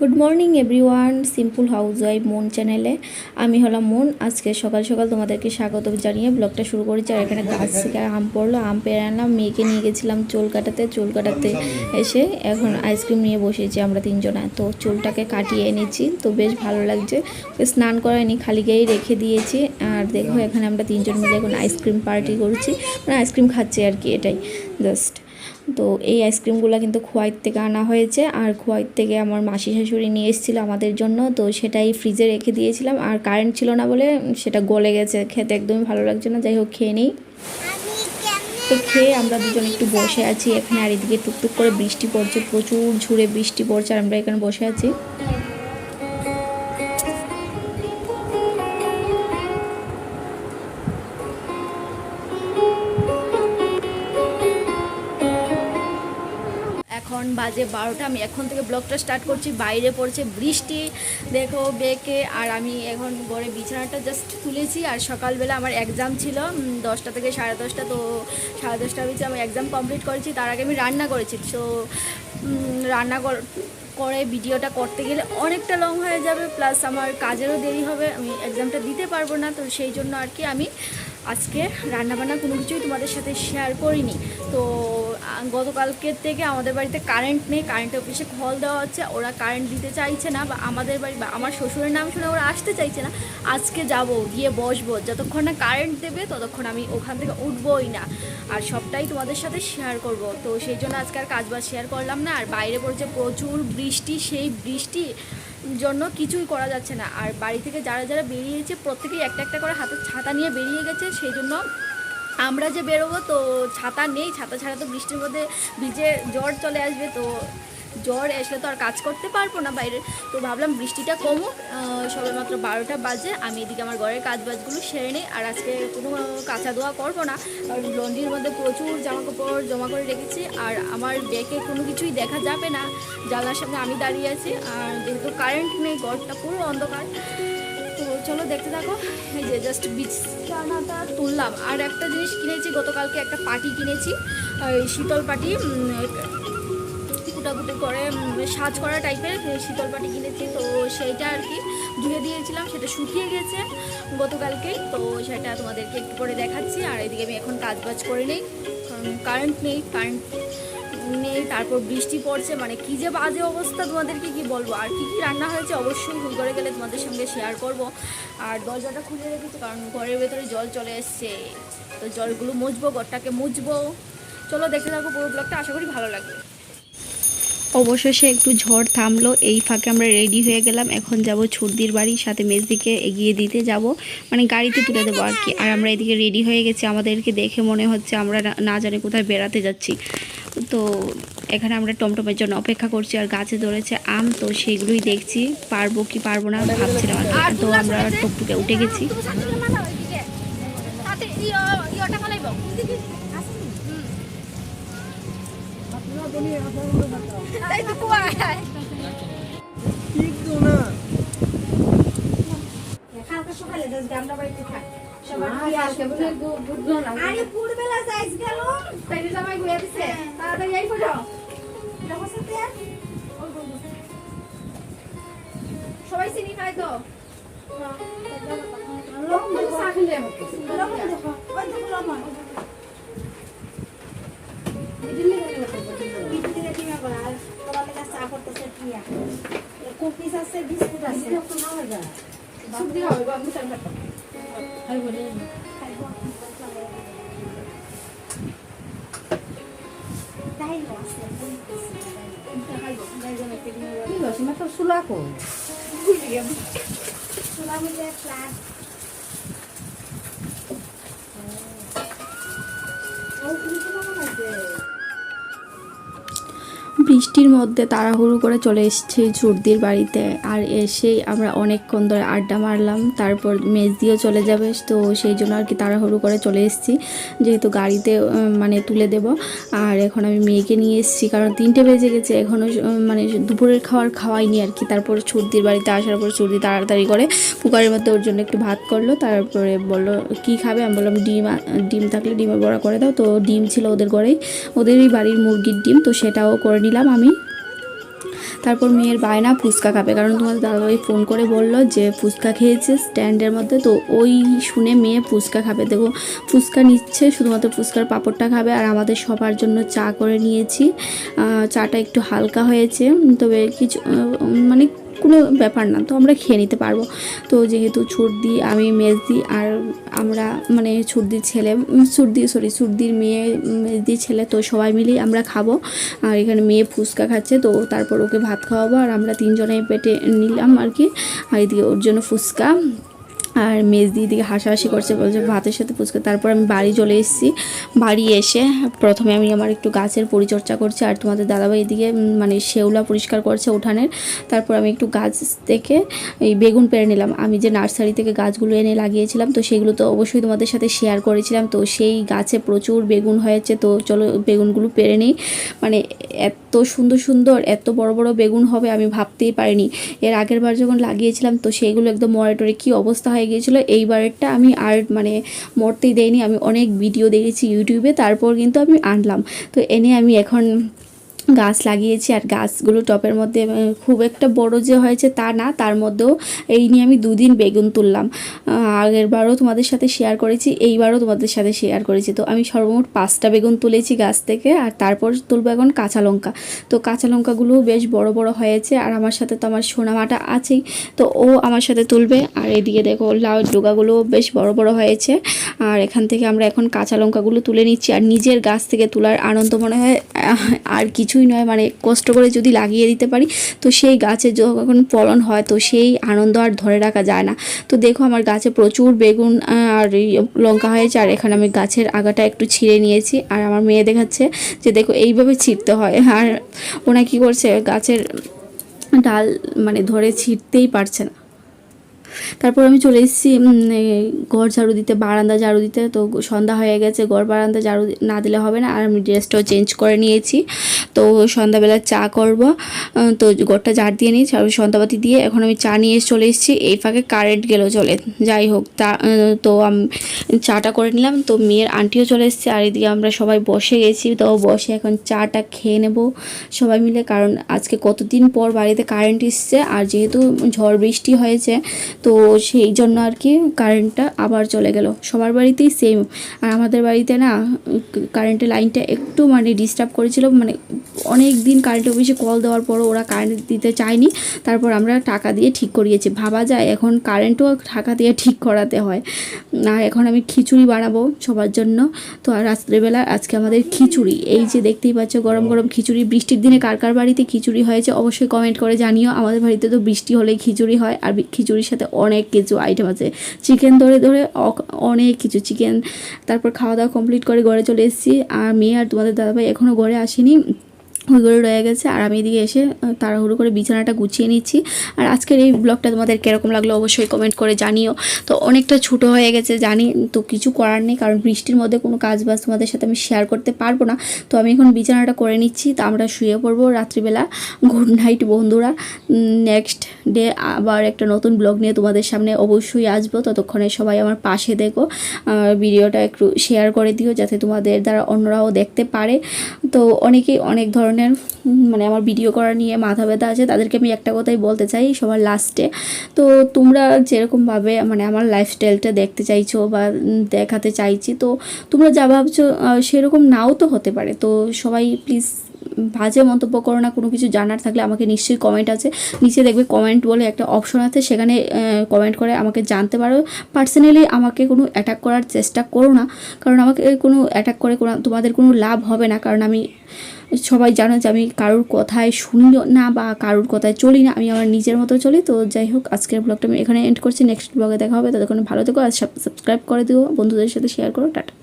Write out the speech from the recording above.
Good morning everyone simple house wife मन चैनेले आमी हलाम मन आज के सकाल सकाल तुम्हादेरके स्वागत जानिए ब्लगटा शुरू करेছি আর এখানে গাছ থেকে আম পড়লো আম পেড়ে আনলাম মেয়েকে নিয়ে গেছিলাম চুল কাটাতে এসে এখন আইসক্রিম নিয়ে বসেছি আমরা তিনজনা তো চুলটাকে কাটিয়ে এনেছি তো বেশ ভালো লাগছে স্নান করাইনি খালি গায়ে রেখে দিয়েছি আর দেখো এখানে আমরা তিনজন মিলে এখন আইসক্রিম পার্টি করছি মানে আইসক্রিম খাচ্ছি আর কি এটাই জাস্ট তো এই আইসক্রিমগুলো কিন্তু খোয়াইর থেকে আনা হয়েছে আর খোয়াইর থেকে আমার মাসি শাশুড়ি নিয়ে এসেছিল আমাদের জন্য তো সেটাই ফ্রিজে রেখে দিয়েছিলাম আর কারেন্ট ছিল না বলে সেটা গলে গেছে খেতে একদমই ভালো লাগছে না যাই হোক খেয়ে নিই তো খেয়ে আমরা দুজন একটু বসে আছি এখানে আর এদিকে টুকটুক করে বৃষ্টি পড়ছে প্রচুর ঝুড়ে বৃষ্টি পড়ছে আর আমরা এখানে বসে আছি এখন বাজে 12টা আমি এখন থেকে ব্লগটা স্টার্ট করছি বাইরে পড়ছে বৃষ্টি দেখো বেকে আর আমি এখন ঘরে বিছানাটা জাস্ট তুলেছি আর সকালবেলা আমার এক্সাম ছিল 10টা থেকে 10:30 তো 10:30টার ভিতরে আমি এক্সাম কমপ্লিট করেছি তার আগে আমি রান্না করেছি তো রান্না করে ভিডিওটা করতে গেলে অনেকটা লং হয়ে যাবে প্লাস আমার কাজেরও দেরি হবে আমি এক্সামটা দিতে পারবো না তো সেই জন্য আর কি আমি আজকে রান্নাবান্না কোনো কিছুই তোমাদের সাথে শেয়ার করিনি তো গতকালকের থেকে আমাদের বাড়িতে কারেন্ট নেই কারেন্ট অফিসে কল দেওয়া হচ্ছে ওরা কারেন্ট দিতে চাইছে না বা আমাদের বাড়ি বা আমার শ্বশুরের নাম শুনে ওরা আসতে চাইছে না আজকে যাব গিয়ে বসবো যতক্ষণ না কারেন্ট দেবে ততক্ষণ আমি ওখান থেকে উঠবোই না আর সবটাই তোমাদের সাথে শেয়ার করব তো সেই জন্য আজকে আর কাজবাজ শেয়ার করলাম না আর বাইরে পড়ছে প্রচুর বৃষ্টি সেই বৃষ্টি জন্য কিছুই করা যাচ্ছে না আর বাড়ি থেকে যারা যারা বেরিয়েছে প্রত্যেকেই একটা একটা করে হাতে ছাতা নিয়ে বেরিয়ে গেছে সেই জন্য আমরা যে বেরোবো তো ছাতা নেই ছাতা ছাড়া তো বৃষ্টির মধ্যে ভিজে জ্বর চলে আসবে তো জ্বর আসলে তো আর কাজ করতে পারবো না বাইরে তো ভাবলাম বৃষ্টিটা কমুক সবে মাত্র 12টা বাজে আমি এদিকে আমার ঘরের কাজবাজগুলো সেরে নিই আর আজকে কোনো কাঁচা ধোয়া করবো না কারণ লন্ড্রির মধ্যে প্রচুর জামাকাপড় জমা করে রেখেছি আর আমার ব্যাগে কোনো কিছুই দেখা যাবে না জানলার সামনে আমি দাঁড়িয়ে আছি আর যেহেতু কারেন্ট নেই ঘরটা পুরো অন্ধকার তো চলো দেখতে থাকো এই যে জাস্ট বিছানাটা তুললাম আর একটা জিনিস কিনেছি গতকালকে একটা পাটি কিনেছি শীতল পাটি কুটাকুটি করে সাজ করা টাইপের শীতল পাটি কিনেছি তো সেইটা আর কি ধুয়ে দিয়েছিলাম সেটা শুকিয়ে গেছে গতকালকেই তো সেটা তোমাদেরকে একটু করে দেখাচ্ছি আর এদিকে আমি এখন কাজবাজ করে নেই কারণ কারেন্ট নেই তারপর বৃষ্টি পড়ছে মানে কী যে বাজে অবস্থা তোমাদেরকে কি বলবো আর কী কী রান্না হয়েছে অবশ্যই ভুল করে গেলে তোমাদের সঙ্গে শেয়ার করব আর দরজাটা খুলে রেখেছি কারণ ঘরের ভেতরে জল চলে এসছে তো জলগুলো মুছবো ঘরটাকে মুছবো চলো দেখতে থাকো পুরো ব্লগটা আশা করি ভালো লাগবে অবশেষে একটু ঝড় থামলো এই ফাঁকে আমরা রেডি হয়ে গেলাম এখন যাব ছুটির বাড়ির সাথে মেজদিকে এগিয়ে দিতে যাব মানে গাড়িতে তুলে দেবো আর কি আর আমরা এদিকে রেডি হয়ে গেছি আমাদেরকে দেখে মনে হচ্ছে আমরা না জানি কোথায় বেড়াতে যাচ্ছি তো এখানে আমরা টমটমের জন্য অপেক্ষা করছি আর গাছে ধরেছে আম তো সেইগুলোই দেখছি পারবো কি পারবো না ভাবছিলাম আর তো আমরা টুকটুকে উঠে গেছি সবাই চিনি খায় তো কুকিজ আছে বিস্কুট আছে সুলাকো সুলা মিলে ফ্ল্যাট বৃষ্টির মধ্যে তাড়াহুড়ো করে চলে এসেছি ছুটির বাড়িতে। আর এসেই আমরা অনেকক্ষণ ধরে আড্ডা মারলাম, তারপর মেজদিও চলে যাবে, তো সেই জন্য আর কি তাড়াহুড়ো করে চলে এসেছি, যেহেতু গাড়িতে মানে তুলে দেব। আর এখন আমি মেয়েকে নিয়ে এসেছি, কারণ 3টে বেজে গেছে, এখনও মানে দুপুরের খাওয়াইনি আর কি। তারপর ছুটির বাড়িতে আসার পর ছুটি তাড়াতাড়ি করে কুকারের মধ্যে ওর জন্য একটু ভাত করলো, তারপরে বললো কী খাবে, আমি বললাম ডিম থাকলে ডিমের বড়া করে দাও। তো ডিম ছিল ওদের ঘরেই, ওদেরই বাড়ির মুরগির ডিম, তো সেটাও করে নিলাম আমি। তারপর মেয়ের বায়না ফুচকা খাবে, কারণ তোমাদের দাদাভাই ফোন করে বললো যে ফুচকা খেয়েছে স্ট্যান্ডের মধ্যে, তো ওই শুনে মেয়ে ফুচকা খাবে। দেখো ফুচকা নিচ্ছে, শুধুমাত্র ফুচকার পাঁপড়টা খাবে। আর আমাদের সবার জন্য চা করে নিয়েছি, চাটা একটু হালকা হয়েছে, তবে কিছু মানে কোনো ব্যাপার না, তো আমরা খেয়ে নিতে পারবো। তো যেহেতু ছুটি, আমি মেজদি আর আমরা মানে ছুটির মেয়ে মেজদির ছেলে, তো সবাই মিলেই আমরা খাবো। আর এখানে মেয়ে ফুচকা খাচ্ছে, তো তারপর ওকে ভাত খাওয়াবো, আর আমরা 3জনেই পেটে নিলাম আর কি। আর এদিকে ওর জন্য ফুচকা, আর মেজদি দিকে হাসাহাসি করছে, বলছে ভাতের সাথে ফুচকা। তারপর আমি বাড়ি চলে এসেছি। বাড়ি এসে প্রথমে আমি আমার একটু গাছের পরিচর্যা করছি, আর তোমাদের দাদাভাই এদিকে মানে শেওলা পরিষ্কার করছে উঠানের। তারপর আমি একটু গাছ থেকে এই বেগুন পেড়ে নিলাম। আমি যে নার্সারি থেকে গাছগুলো এনে লাগিয়েছিলাম, তো সেগুলো তো অবশ্যই তোমাদের সাথে শেয়ার করেছিলাম। তো সেই গাছে প্রচুর বেগুন হয়েছে, তো চলো বেগুনগুলো পেড়ে নিই। মানে এত সুন্দর এত বড় বড় বেগুন হবে আমি ভাবতেই পারিনি। এর আগের বার যখন লাগিয়েছিলাম, তো সেইগুলো একদম মরে কী অবস্থা হয়ে গিয়েছিলো। এইবারেরটা আমি আর মানে মরতেই দেয়নি, আমি অনেক ভিডিও দেখেছি ইউটিউবে, তারপর কিন্তু আমি আনলাম। তো এনে আমি এখন গাছ লাগিয়েছি। আর গাছগুলো টপের মধ্যে খুব একটা বড় যে হয়েছে তা না, তার মধ্যেও এই নিয়ে আমি 2 দিন বেগুন তুললাম। আগেরবারও তোমাদের সাথে শেয়ার করেছি, এইবারও তোমাদের সাথে শেয়ার করেছি। তো আমি সর্বমোট 5টা বেগুন তুলেছি গাছ থেকে। আর তারপর তুলবো এখন কাঁচা লঙ্কা। তো কাঁচা লঙ্কাগুলোও বেশ বড় বড় হয়েছে, আর আমার সাথে তো আমার সোনামাটা আছেই, তো ও আমার সাথে তুলবে। আর এদিকে দেখো লাউয়ের ডোগাগুলোও বেশ বড় বড় হয়েছে। আর এখান থেকে আমরা এখন কাঁচা লঙ্কাগুলো তুলে নিচ্ছি। আর নিজের গাছ থেকে তোলার আনন্দ মনে হয় আর কিছুই নয়, মানে কষ্ট করে যদি লাগিয়ে দিতে পারি, তো সেই গাছে যখন ফলন হয়, তো সেই আনন্দ আর ধরে রাখা যায় না। তো দেখো আমার গাছে প্রচুর বেগুন আর লঙ্কা হয়েছে। আর এখানে আমি গাছের আগাটা একটু ছিঁড়ে নিয়েছি, আর আমার মেয়ে দেখাচ্ছে যে দেখো এইভাবে ছিঁড়তে হয়। আর ওনা কী করছে, গাছের ডাল মানে ধরে ছিঁড়তেই পারছে না। তারপর আমি চলে এসেছি ঘর ঝাড়ু দিতে, বারান্দা ঝাড়ু দিতে। তো সন্ধ্যা হয়ে গেছে, ঘর বারান্দা ঝাড়ু না দিলে হবে না। আর আমি ড্রেসটাও চেঞ্জ করে নিয়েছি, তো সন্ধ্যাবেলা চা করব। তো ঘরটা ঝাড় দিয়ে নিয়েছি, আর সন্ধ্যাবাতি দিয়ে এখন আমি চা নিয়ে চলে এসেছি। এই ফাঁকে কারেন্ট গেলেও চলে, যাই হোক তো আমি চাটা করে নিলাম। তো মেয়ের আন্টিও চলে এসেছে, আর এদিকে আমরা সবাই বসে গেছি। তো বসে এখন চাটা খেয়ে নেব সবাই মিলে, কারণ আজকে কতদিন পর বাড়িতে কারেন্ট এসছে। আর যেহেতু ঝড় বৃষ্টি হয়েছে, তো সেই জন্য আর কি কারেন্টটা আবার চলে গেল। সবার বাড়িতেই সেম। আর আমাদের বাড়িতে না কারেন্টের লাইনটা একটু মানে ডিস্টার্ব করেছিল, মানে অনেক দিন কারেন্ট অফিসে কল দেওয়ার পরও ওরা কারেন্ট দিতে চায়নি। তারপর আমরা টাকা দিয়ে ঠিক করিয়েছি। ভাবা যায় এখন কারেন্টও টাকা দিয়ে ঠিক করাতে হয়। আর এখন আমি খিচুড়ি বানাবো সবার জন্য। তো আর রাত্রেবেলা আজকে আমাদের খিচুড়ি, এই যে দেখতেই পাচ্ছ গরম গরম খিচুড়ি। বৃষ্টির দিনে কার কার বাড়িতে খিচুড়ি হয়েছে অবশ্যই কমেন্ট করে জানিও। আমাদের বাড়িতে তো বৃষ্টি হলেই খিচুড়ি হয়, আর খিচুড়ির সাথে অনেক কিছু আইটেম আছে, চিকেন ধরে অনেক কিছু চিকেন। তারপর খাওয়া দাওয়া কমপ্লিট করে ঘরে চলে এসেছি। আর মেয়ে আর তোমাদের দাদাভাই এখনও ঘরে আসেনি, ওই ঘরে রয়ে গেছে। আর আমি এদিকে এসে তাড়াহুড়ো করে বিছানাটা গুছিয়ে নিচ্ছি। আর আজকের এই ব্লগটা তোমাদের কীরকম লাগলো অবশ্যই কমেন্ট করে জানিও। তো অনেকটা ছোটো হয়ে গেছে জানি, তো কিছু করার নেই, কারণ বৃষ্টির মধ্যে কোনো কাজ বাজ তোমাদের সাথে আমি শেয়ার করতে পারবো না। তো আমি এখন বিছানাটা করে নিচ্ছি, তো আমরা শুয়ে পড়বো রাত্রিবেলা। গুড নাইট বন্ধুরা। নেক্সট ডে আবার একটা নতুন ব্লগ নিয়ে তোমাদের সামনে অবশ্যই আসবো। ততক্ষণে সবাই আমার পাশে দেখো, ভিডিওটা একটু শেয়ার করে দিও, যাতে তোমাদের দ্বারা অন্যরাও দেখতে পারে। তো অনেকেই অনেক ধরনের মানে আমার ভিডিও করা নিয়ে মাথা ব্যথা আছে, তাদেরকে আমি একটা কথাই বলতে চাই সবার লাস্টে। তো তোমরা যেরকমভাবে মানে আমার লাইফস্টাইলটা দেখতে চাইছো বা দেখাতে চাইছি, তো তোমরা যা ভাবছো সেরকম নাও তো হতে পারে। তো সবাই প্লিজ বাজে মন্তব্য করো না। কোনো কিছু জানার থাকলে আমাকে নিশ্চয়ই কমেন্ট আছে, নিচে দেখবে কমেন্ট বলে একটা অপশন আছে, সেখানে কমেন্ট করে আমাকে জানতে পারো। পার্সোনালি আমাকে কোনো অ্যাটাক করার চেষ্টা করো না, কারণ আমাকে কোনো অ্যাটাক করে তোমাদের কোনো লাভ হবে না। কারণ আমি সবাই জানো যে আমি কারোর কথায় শুনি না বা কারোর কথায় চলি না, আমি আমার নিজের মতো চলি। তো যাই হোক, আজকের ব্লগটা আমি এখানে এন্ড করছি। নেক্সট ব্লগে দেখা হবে, ততক্ষণ ভালো থেকো। আর সাবস্ক্রাইব করে দিও, বন্ধুদের সাথে শেয়ার করো। টাটা।